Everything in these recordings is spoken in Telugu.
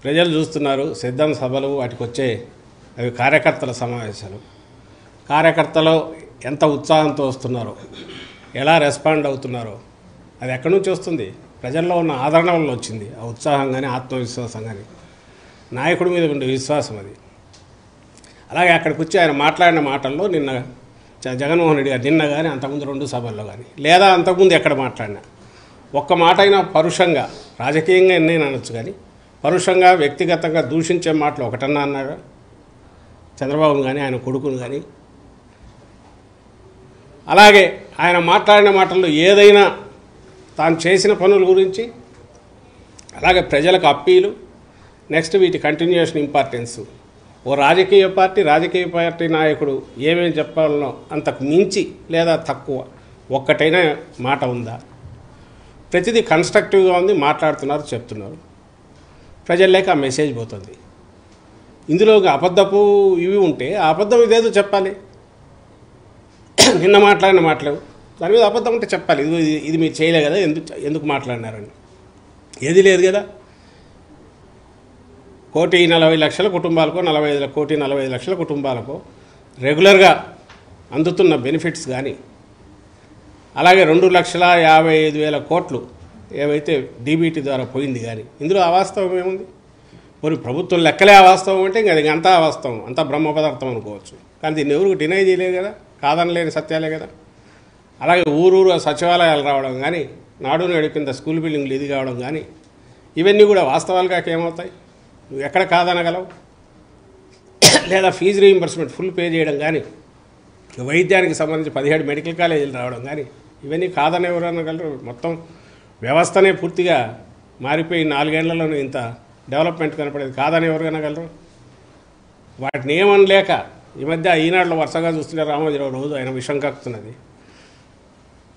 ప్రజలు చూస్తున్నారు సిద్ధం సభలు వాటికి వచ్చే అవి కార్యకర్తల సమావేశాలు. కార్యకర్తలు ఎంత ఉత్సాహంతో వస్తున్నారో, ఎలా రెస్పాండ్ అవుతున్నారో అది ఎక్కడి నుంచి వస్తుంది? ప్రజల్లో ఉన్న ఆదరణ వల్ల వచ్చింది. ఆ ఉత్సాహం కానీ ఆత్మవిశ్వాసం కానీ నాయకుడి మీద ఉండే విశ్వాసం అది. అలాగే అక్కడికి వచ్చి ఆయన మాట్లాడిన మాటల్లో నిన్న జగన్మోహన్ రెడ్డి గారు నిన్న కానీ అంతకుముందు 2 సభల్లో కానీ లేదా అంతకుముందు ఎక్కడ మాట్లాడినా ఒక్క మాట అయినా పరుషంగా, రాజకీయంగా ఎన్నైనా అనొచ్చు కానీ పరుషంగా వ్యక్తిగతంగా దూషించే మాటలు ఒకటన్నా అన్నారా? చంద్రబాబును కానీ ఆయన కొడుకును కానీ. అలాగే ఆయన మాట్లాడిన మాటల్లో ఏదైనా తాను చేసిన పనుల గురించి, అలాగే ప్రజలకు అప్పీలు, నెక్స్ట్ వీటి కంటిన్యూషన్ ఇంపార్టెన్సు, ఓ రాజకీయ పార్టీ నాయకుడు ఏమేమి చెప్పాలనో అంతకు మించి లేదా తక్కువ ఒక్కటైనా మాట ఉందా? ప్రతిదీ కన్స్ట్రక్టివ్గా ఉంది, మాట్లాడుతున్నారు, చెప్తున్నారు. ప్రజల్లోకి ఆ మెసేజ్ పోతుంది. ఇందులో అబద్ధపు ఇవి ఉంటే ఆ అబద్ధం ఇదేదో చెప్పాలి. నిన్న మాట్లాడిన మాటలు దాని మీద అబద్ధం ఉంటే చెప్పాలి. ఇది మీరు చేయలే కదా, ఎందుకు మాట్లాడినారని. ఏది లేదు కదా. 1,40,00,000 కుటుంబాలకు 1,40,00,000 కుటుంబాలకు రెగ్యులర్గా అందుతున్న బెనిఫిట్స్ కానీ, అలాగే 2,55,000 కోట్లు ఏవైతే డీబీటీ ద్వారా పోయింది కానీ ఇందులో అవాస్తవం ఏముంది? మరి ప్రభుత్వం లెక్కలే అవాస్తవం అంటే ఇంకా అది అంతా అవాస్తవం, అంతా బ్రహ్మ పదార్థం అనుకోవచ్చు. కానీ దీన్ని ఎవరికి డినై చేయలేదు కదా, కాదనలేని సత్యాలే కదా. అలాగే ఊరు సచివాలయాలు రావడం కానీ, నాడు నేడు కింద స్కూల్ బిల్డింగ్లు ఇది కావడం కానీ ఇవన్నీ కూడా వాస్తవాలుగా ఏమవుతాయి? నువ్వు ఎక్కడ కాదనగలవు? లేదా ఫీజు రీయింబర్స్మెంట్ ఫుల్ పే చేయడం కానీ, వైద్యానికి సంబంధించి 17 మెడికల్ కాలేజీలు రావడం కానీ ఇవన్నీ కాదని ఎవరు అనగలరు? మొత్తం వ్యవస్థనే పూర్తిగా మారిపోయి 4 ఏళ్లలోనే ఇంత డెవలప్మెంట్ కనపడేది కాదని ఎవరు అనగలరు? వాటిని ఏమనలేక ఈ మధ్య ఈనాడులో వరుసగా చూస్తుంటే రామోజీరావు రోజు ఆయన విషం కక్కుతున్నది.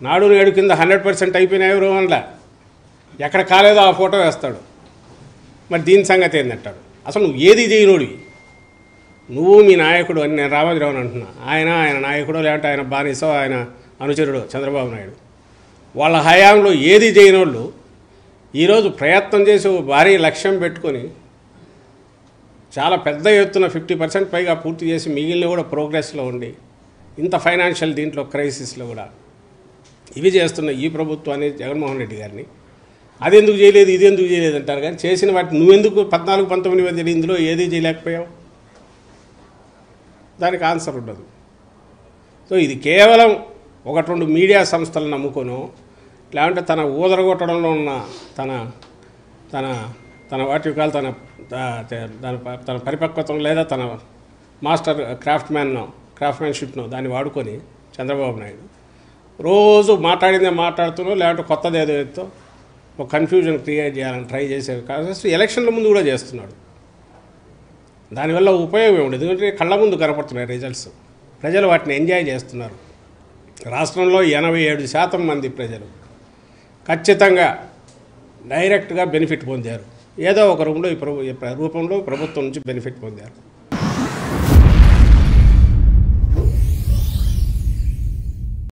నాడు నేడు కింద 100% అయిపోయినా ఎవరు అనలే, ఎక్కడ కాలేదో ఆ ఫోటో వేస్తాడు. మరి దీని సంగతి ఏందంటాడు? అసలు నువ్వు ఏది చేయనోడివి, నువ్వు మీ నాయకుడు అని నేను రామోజీరావుని అంటున్నా. ఆయన నాయకుడో లేదంటే ఆయన బానిసో ఆయన అనుచరుడు చంద్రబాబు నాయుడు. వాళ్ళ హయాంలో ఏది చేయనోళ్ళు ఈరోజు ప్రయత్నం చేసి భారీ లక్ష్యం పెట్టుకొని చాలా పెద్ద ఎత్తున 50% పైగా పూర్తి చేసి మిగిలిన కూడా ప్రోగ్రెస్లో ఉండి ఇంత ఫైనాన్షియల్ దీంట్లో క్రైసిస్లో కూడా ఇవి చేస్తున్న ఈ ప్రభుత్వాన్ని, జగన్మోహన్ రెడ్డి గారిని అది ఎందుకు చేయలేదు, ఇది ఎందుకు చేయలేదు అంటారు. కానీ చేసిన వాటిని నువ్వెందుకు 14-19 మంది ఇందులో ఏది చేయలేకపోయావు? దానికి ఆన్సర్ ఉండదు. సో ఇది కేవలం 1-2 మీడియా సంస్థలను నమ్ముకొను, లేదంటే తన ఊదరగొట్టడంలో ఉన్న తన వాటి కాలు తన పరిపక్వతను లేదా తన మాస్టర్ క్రాఫ్ట్మెన్షిప్ను దాన్ని వాడుకొని చంద్రబాబు నాయుడు రోజు మాట్లాడుతూ లేదంటే కొత్తది ఏదో ఒక కన్ఫ్యూజన్ క్రియేట్ చేయాలని ట్రై చేసే కాస్ట్ ఎలక్షన్ల ముందు కూడా చేస్తున్నాడు. దానివల్ల ఉపయోగం ఉండదు, ఎందుకంటే కళ్ళ ముందు కనపడుతున్నాయి రిజల్ట్స్. ప్రజలు వాటిని ఎంజాయ్ చేస్తున్నారు. రాష్ట్రంలో 87% మంది ప్రజలు ఖచ్చితంగా డైరెక్ట్గా బెనిఫిట్ పొందారు. ఏదో ఒక రూపంలో ప్రభుత్వం నుంచి బెనిఫిట్ పొందారు.